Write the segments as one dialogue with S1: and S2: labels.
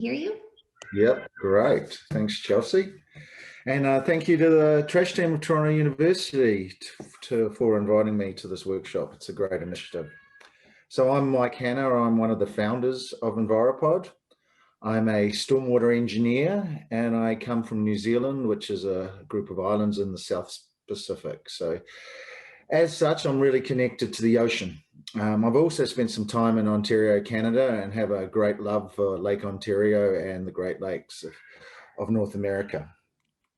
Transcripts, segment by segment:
S1: Hear you?
S2: Yep, great. Thanks, Chelsea. And thank you to the Trash Team of Toronto University for inviting me to this workshop. It's a great initiative. So I'm Mike Hanna. I'm one of the founders of EnviroPod. I'm a stormwater engineer and I come from New Zealand, which is a group of islands in the South Pacific. So as such, I'm really connected to the ocean. I've also spent some time in Ontario, Canada, and have a great love for Lake Ontario and the Great Lakes of North America.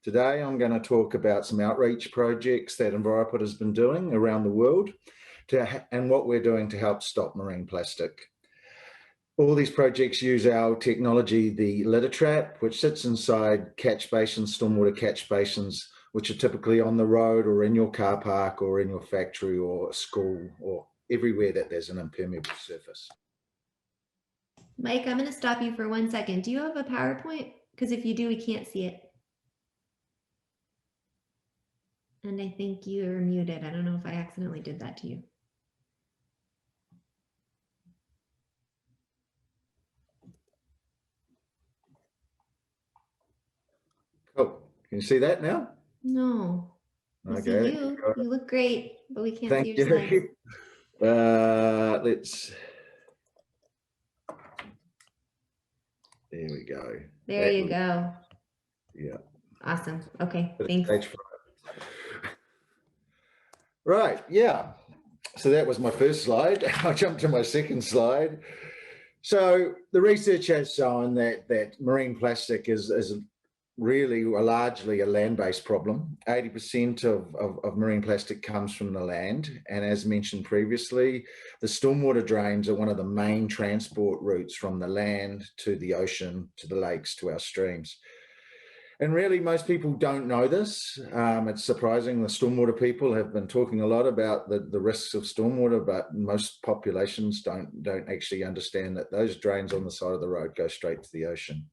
S2: Today, I'm going to talk about some outreach projects that EnviroPod has been doing around the world and what we're doing to help stop marine plastic. All these projects use our technology, the LittaTrap, which sits inside catch basins, stormwater catch basins, which are typically on the road or in your car park or in your factory or school or everywhere that there's an impermeable surface.
S1: Mike, I'm going to stop you for 1 second. Do you have a PowerPoint? Because if you do, we can't see it. And I think you're muted. I don't know if I accidentally did that to you.
S2: Cool. Can you see that now?
S1: No. We
S2: Okay.
S1: see you. You look great, but we can't
S2: Thank
S1: see your slides.
S2: you. There we go.
S1: There you go.
S2: Yeah.
S1: Awesome. Okay, thanks.
S2: Right, yeah. So that was my first slide. I'll jump to my second slide. So the research has shown that marine plastic is really largely a land-based problem. 80% of marine plastic comes from the land. And as mentioned previously, the stormwater drains are one of the main transport routes from the land to the ocean, to the lakes, to our streams. And really, most people don't know this. It's surprising. The stormwater people have been talking a lot about the risks of stormwater, but most populations don't actually understand that those drains on the side of the road go straight to the ocean.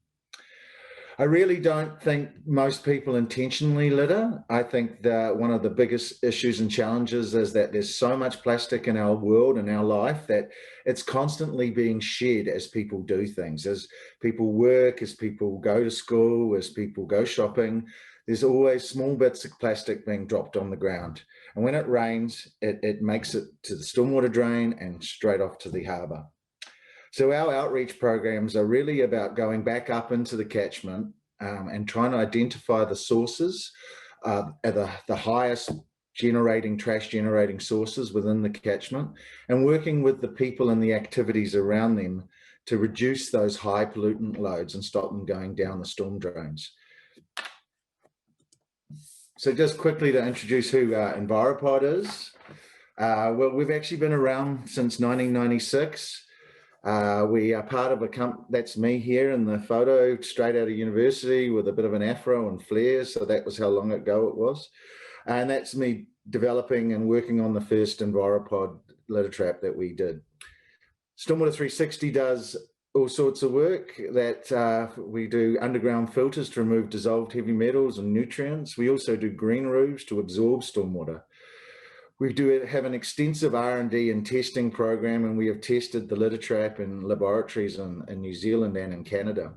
S2: I really don't think most people intentionally litter. I think that one of the biggest issues and challenges is that there's so much plastic in our world and our life that it's constantly being shed as people do things, as people work, as people go to school, as people go shopping. There's always small bits of plastic being dropped on the ground. And when it rains, it makes it to the stormwater drain and straight off to the harbour. So our outreach programs are really about going back up into the catchment and trying to identify the sources, the highest trash generating sources within the catchment, and working with the people and the activities around them to reduce those high pollutant loads and stop them going down the storm drains. So just quickly to introduce who EnviroPod is. Well, we've actually been around since 1996. We are part of a company, that's me here in the photo, straight out of university with a bit of an afro and flares, so that was how long ago it was. And that's me developing and working on the first EnviroPod LittaTrap that we did. Stormwater 360 does all sorts of work. That we do underground filters to remove dissolved heavy metals and nutrients. We also do green roofs to absorb stormwater. We do have an extensive R&D and testing program, and we have tested the LittaTrap in laboratories in New Zealand and in Canada.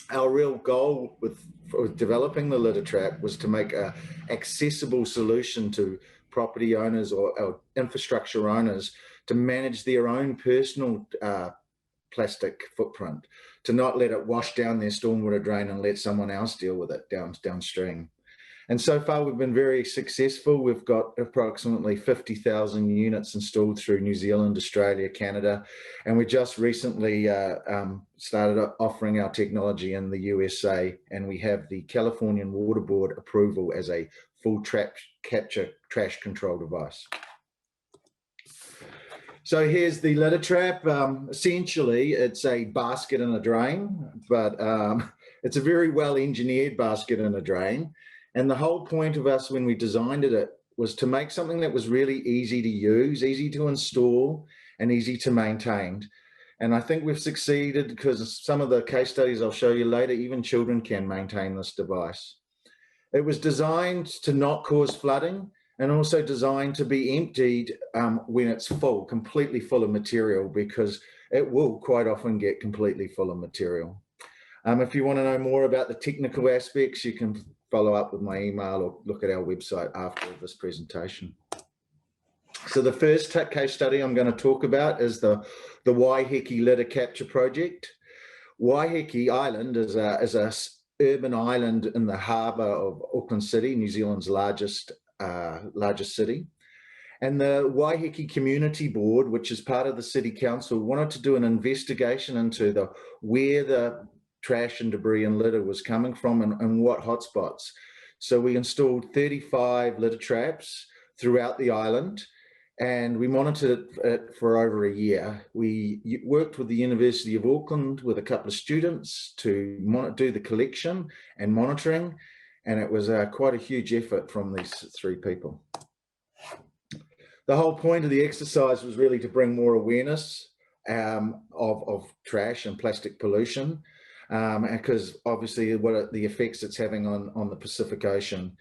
S2: Our real goal with developing the LittaTrap was to make an accessible solution to property owners or infrastructure owners to manage their own personal plastic footprint, to not let it wash down their stormwater drain and let someone else deal with it downstream. And so far, we've been very successful. We've got approximately 50,000 units installed through New Zealand, Australia, Canada, and we just recently started offering our technology in the USA, and we have the Californian Water Board approval as a full capture trash control device. So here's the LittaTrap. Essentially, it's a basket and a drain, but it's a very well engineered basket and a drain. And the whole point of us when we designed it was to make something that was really easy to use, easy to install, and easy to maintain. And I think we've succeeded because some of the case studies I'll show you later, even children can maintain this device. It was designed to not cause flooding and also designed to be emptied when it's full, completely full of material, because it will quite often get completely full of material. If you want to know more about the technical aspects, you can follow up with my email or look at our website after this presentation. So the first case study I'm going to talk about is the Waiheke litter capture project. Waiheke Island is a urban island in the harbour of Auckland City, New Zealand's largest city. And the Waiheke Community Board, which is part of the City Council, wanted to do an investigation into where the trash and debris and litter was coming from and what hotspots. So we installed 35 litter traps throughout the island, and we monitored it for over a year. We worked with the University of Auckland with a couple of students to do the collection and monitoring, and it was quite a huge effort from these 3 people. The whole point of the exercise was really to bring more awareness of trash and plastic pollution, because obviously what the effects it's having on the Pacific Ocean.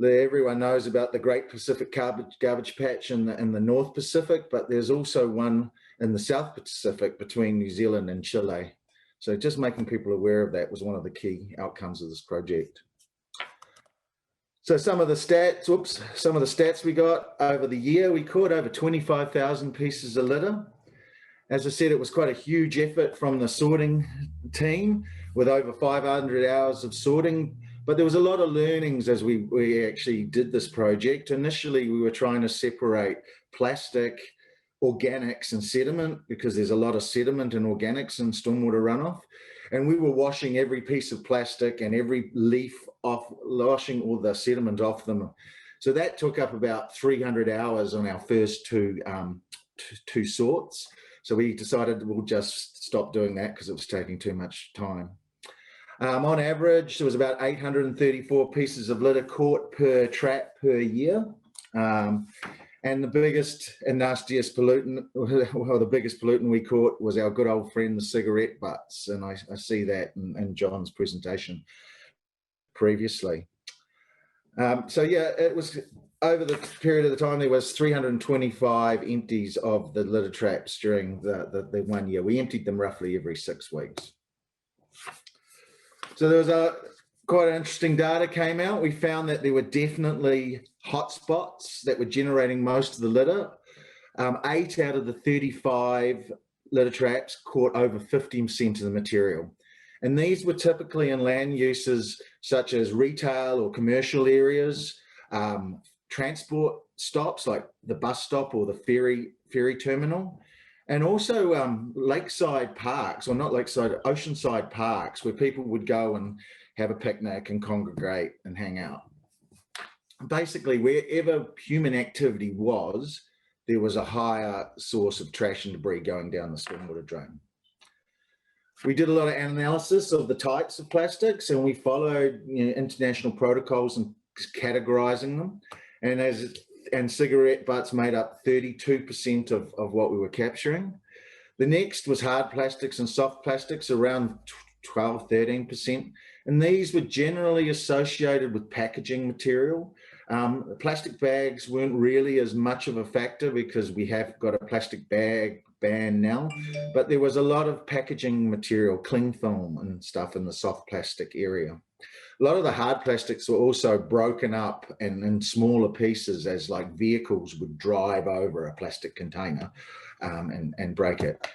S2: Everyone knows about the Great Pacific Garbage Patch in the North Pacific, but there's also one in the South Pacific between New Zealand and Chile. So just making people aware of that was one of the key outcomes of this project. So some of the stats we got over the year, we caught over 25,000 pieces of litter. As I said, it was quite a huge effort from the sorting team with over 500 hours of sorting, but there was a lot of learnings as we actually did this project. Initially, we were trying to separate plastic, organics and sediment, because there's a lot of sediment and organics in stormwater runoff. And we were washing every piece of plastic and every leaf off, washing all the sediment off them. So that took up about 300 hours on our first two sorts. So we decided we'll just stop doing that because it was taking too much time. On average, there was about 834 pieces of litter caught per trap per year. And the biggest and nastiest pollutant, well, the biggest pollutant we caught was our good old friend, the cigarette butts. And I see that in John's presentation previously. So yeah, it was over the period of the time, there was 325 empties of the litter traps during the 1 year. We emptied them roughly every 6 weeks. So there was quite interesting data came out. We found that there were definitely hotspots that were generating most of the litter. 8 out of the 35 litter traps caught over 15% of the material. And these were typically in land uses such as retail or commercial areas, transport stops like the bus stop or the ferry terminal, and also lakeside parks, or not lakeside, oceanside parks, where people would go and have a picnic and congregate and hang out. Basically, wherever human activity was, there was a higher source of trash and debris going down the stormwater drain. We did a lot of analysis of the types of plastics, and we followed international protocols and categorizing them. And cigarette butts made up 32% of what we were capturing. The next was hard plastics and soft plastics, around 12, 13%. And these were generally associated with packaging material. Plastic bags weren't really as much of a factor because we have got a plastic bag ban now, but there was a lot of packaging material, cling film and stuff in the soft plastic area. A lot of the hard plastics were also broken up and in smaller pieces as like vehicles would drive over a plastic container and break it.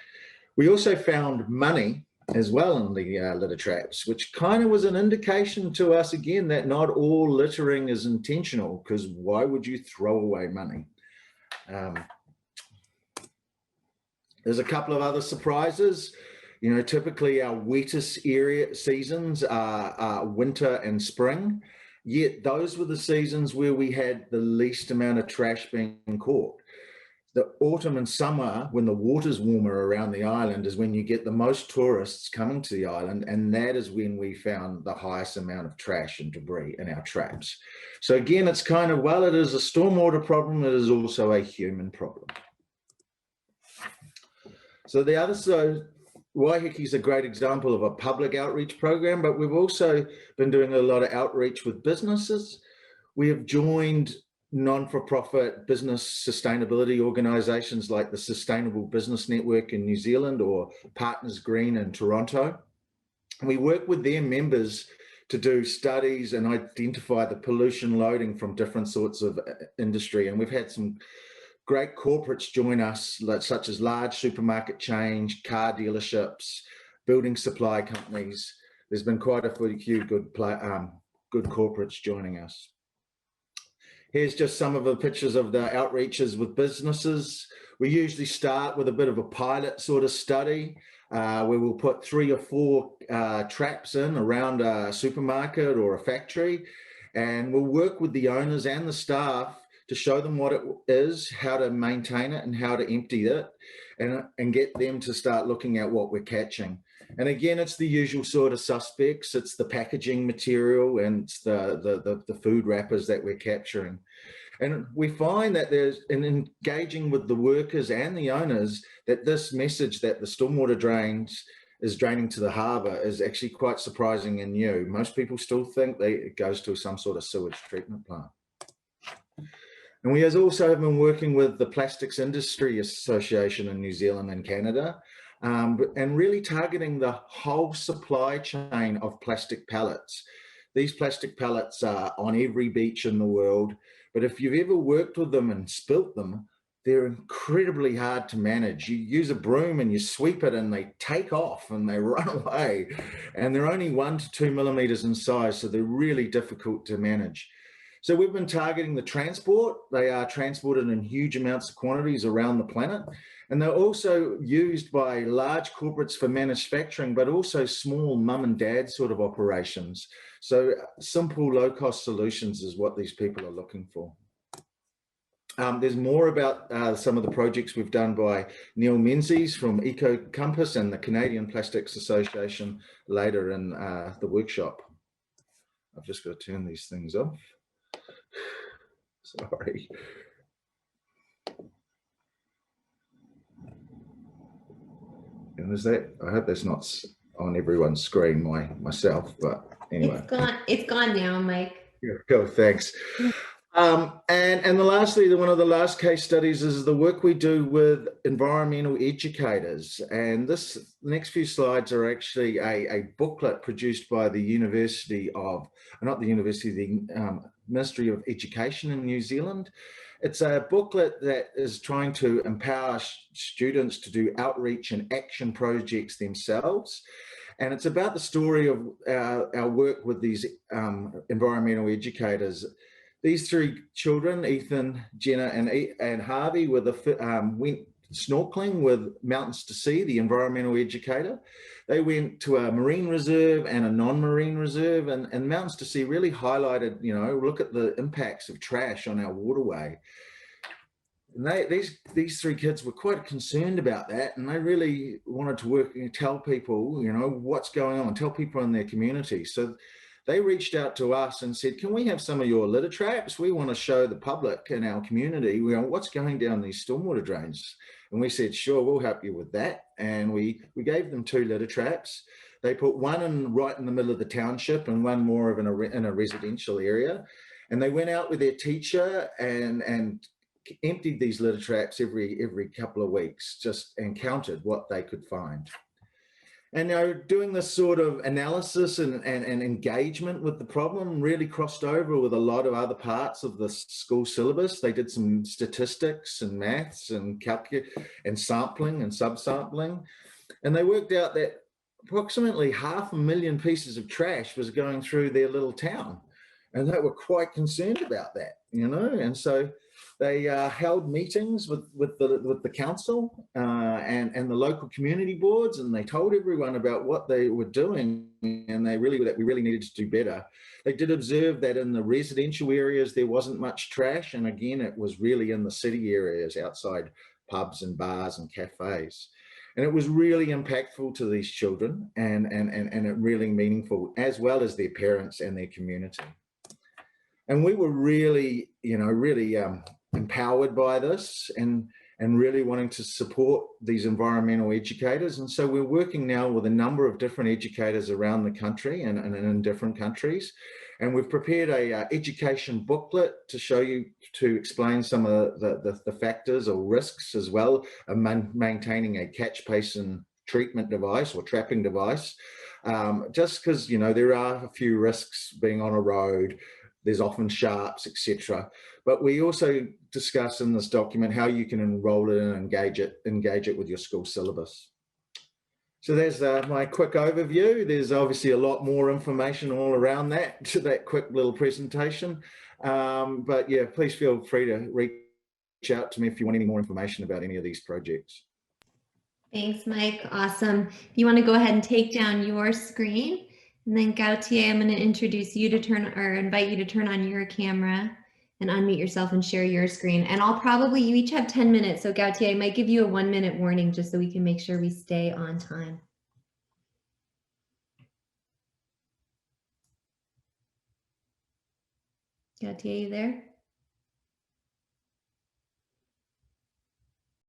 S2: We also found money as well in the litter traps, which kind of was an indication to us again that not all littering is intentional, because why would you throw away money? There's a couple of other surprises. Typically our wettest seasons are winter and spring, yet those were the seasons where we had the least amount of trash being caught. The autumn and summer, when the water's warmer around the island, is when you get the most tourists coming to the island, and that is when we found the highest amount of trash and debris in our traps. So again, it's kind of, well, it is a stormwater problem, it is also a human problem. So Waiheke is a great example of a public outreach program, but we've also been doing a lot of outreach with businesses. We have joined non-for-profit business sustainability organisations like the Sustainable Business Network in New Zealand or Partners Green in Toronto. We work with their members to do studies and identify the pollution loading from different sorts of industry. And we've had some great corporates join us, such as large supermarket chains, car dealerships, building supply companies. There's been quite a few good corporates joining us. Here's just some of the pictures of the outreaches with businesses. We usually start with a bit of a pilot sort of study where we'll put 3 or 4 traps in around a supermarket or a factory, and we'll work with the owners and the staff to show them what it is, how to maintain it and how to empty it, and get them to start looking at what we're catching. And again, it's the usual sort of suspects. It's the packaging material and it's the food wrappers that we're capturing. And we find that there's, in engaging with the workers and the owners, that this message that the stormwater drains is draining to the harbour is actually quite surprising and new. Most people still think it goes to some sort of sewage treatment plant. And we also have been working with the Plastics Industry Association in New Zealand and Canada, and really targeting the whole supply chain of plastic pellets. These plastic pellets are on every beach in the world, but if you've ever worked with them and spilt them, they're incredibly hard to manage. You use a broom and you sweep it and they take off and they run away. And they're only 1 to 2 millimeters in size, so they're really difficult to manage. So we've been targeting the transport. They are transported in huge amounts of quantities around the planet. And they're also used by large corporates for manufacturing, but also small mum and dad sort of operations. So simple, low-cost solutions is what these people are looking for. There's more about some of the projects we've done by Neil Menzies from Eco Compass and the Canadian Plastics Association later in the workshop. I've just got to turn these things off. Sorry. And is that, I hope that's not on everyone's screen, myself, but anyway.
S1: It's gone now, Mike.
S2: Yeah, cool, thanks. And lastly, one of the last case studies is the work we do with environmental educators. And the next few slides are actually a booklet produced by the University of, not the University, the Ministry of Education in New Zealand. It's a booklet that is trying to empower students to do outreach and action projects themselves. And it's about the story of our work with these environmental educators. These 3 children, Ethan, Jenna, and Harvey, went snorkeling with Mountains to Sea, the environmental educator. They went to a marine reserve and a non-marine reserve, and Mountains to Sea really highlighted, look at the impacts of trash on our waterway. And these 3 kids were quite concerned about that, and they really wanted to work and tell people, what's going on, tell people in their community. So they reached out to us and said, can we have some of your LittaTraps? We want to show the public in our community, what's going down these stormwater drains. And we said, sure, we'll help you with that. And we gave them 2 LittaTraps. They put one right in the middle of the township and one more of in a residential area. And they went out with their teacher and emptied these LittaTraps every couple of weeks, and counted what they could find. And doing this sort of analysis and engagement with the problem really crossed over with a lot of other parts of the school syllabus. They did some statistics and maths and and sampling and subsampling. And they worked out that approximately 500,000 pieces of trash was going through their little town. And they were quite concerned about that, and so they held meetings with the council and the local community boards, and they told everyone about what they were doing, and that we really needed to do better. They did observe that in the residential areas there wasn't much trash, and again it was really in the city areas outside pubs and bars and cafes. And it was really impactful to these children and it really meaningful, as well as their parents and their community. And we were really, really empowered by this and really wanting to support these environmental educators. And so we're working now with a number of different educators around the country and in different countries. And we've prepared a education booklet to show you, to explain some of the factors or risks as well of maintaining a catch basin treatment device or trapping device, just because, you know, there are a few risks being on a road. There's often sharps, etc. But we also discuss in this document how you can enroll it and engage it with your school syllabus. So there's my quick overview. There's obviously a lot more information all around that, to that quick little presentation. But yeah, please feel free to reach out to me if you want any more information about any of these projects.
S1: Thanks, Mike. Awesome. If you want to go ahead and take down your screen, and then Gautier, I'm going to introduce you to invite you to turn on your camera and unmute yourself and share your screen. And you each have 10 minutes. So Gautier, I might give you a 1-minute warning just so we can make sure we stay on time. Gautier, you there?